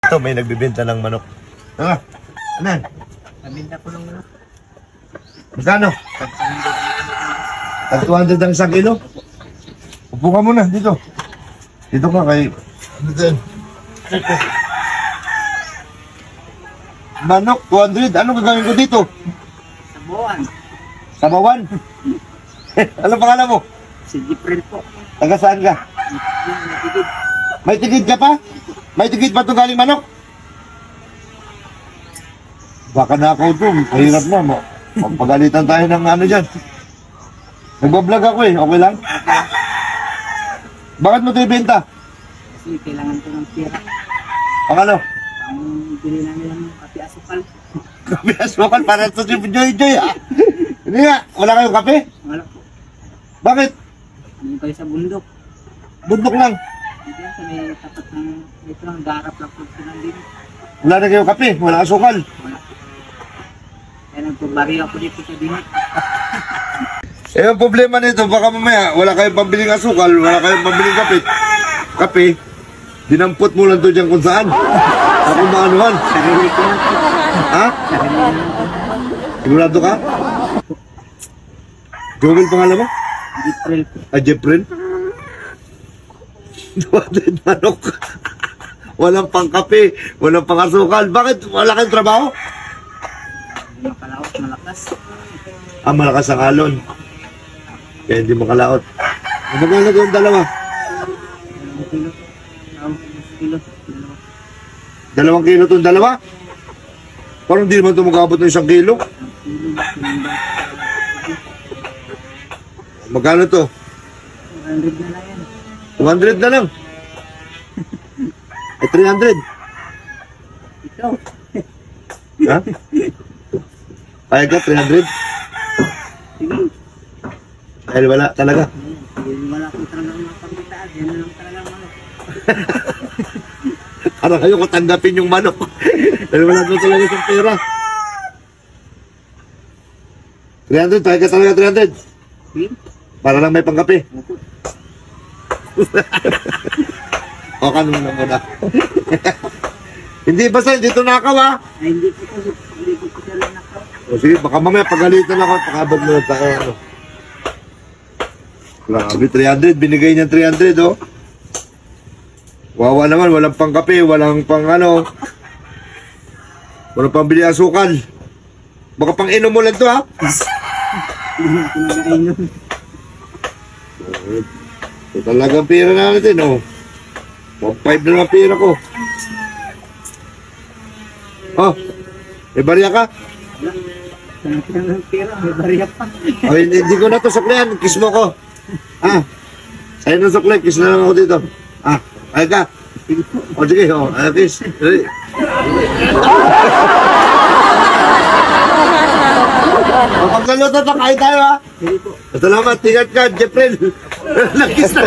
Ito, may nagbibenta ng manok. Ah, anan? Nabinta ko lang manok. Magkano? Tag 200 ang isang kilo? Upo ka muna, dito. Dito ka kay... Ano din? Manok, 200. Ano gagawin ko dito? Sabuan. Sabawan? Ano pangalan mo? Si Jipril po. Taga saan ka? Yung natigid. May tigid ka pa? May tigid pa itong galing manok? Baka na ako ito. Mahirap na. Pagalitan tayo ng ano dyan. Nagbablog ako eh. Okay lang? Bakit mo ito ibenta? Kasi kailangan ko ng pera. Pangalo? Ang bili namin ng kape asukal. Kape asukal para sa si Joy ah. Hindi nga. Wala kayong kape? Wala po. Bakit? Hindi kayo sa bundok. Bundok lang. Hindi sa may tapat ng ito lang. Garap lang po sila din. Wala na kayong kape? Wala asukal? Wala. Kaya nagpabari ako dito sa dinit. Eh, ang problema nito, baka mamaya, wala kayong pambiling asukal, wala kayong pambiling kape, dinampot mo lang to dyan kung saan. Sa kung maanuhan. Sarili ko lang po. Ha? Sarili ko lang po. Sigurado ka? Joel pangalan mo? Jipril po. Ah, Jeffrey? Duwatin manok. Walang pang kape, walang pang asukal. Bakit? Wala kayong trabaho? Makalaot, malakas. Ah, malakas ang alon. Kaya hindi makalaot. Magkano yung dalawa? 2 kilo. 2 kilo. 2 kilo itong dalawa? Parang hindi naman ito magkabot ng 1 kilo. Magkano to? 100 na lang yan. 200 na lang. Eh, 300. Ikaw. Ha? Kaya ka, 300? Sige. Dahil wala talaga. Wala ko talaga mga pagkitaan. Yan na lang talaga manok. Para kayo ko tanggapin yung manok. Dahil wala ko talaga isang pera. 300, kaya ka talaga 300. Sige. Para lang may pangkape. Opo. O, kanong na muna. Hindi basta, dito nakaw ha. Ay, hindi ko sila nakaw. O sige, baka mamaya pagalitan ako, pakabag mo tayo. Ano. Grabe, 300, binigay niya 300 oh. Wawa naman, walang pang kape, walang pang ano. Walang pang bili asukal. Baka pang inom mo lang to ha. Hindi ko nag-ainom. Ito talagang pera na natin oh. 1.5 na lang pera ko. Oh, may barya ka? Wala. Sanap lang ng pera. May bariya pa. Oh, hindi ko na to suklihan, kiss mo ko. Ah, sa'yo na sukli, kiss na lang ako dito. Ah, kaya ka. O sige, o, kiss. O, pagkaluto to, kain tayo ha. Sige po. Salamat, tingat ka, Jeffrey. Nag-kiss na.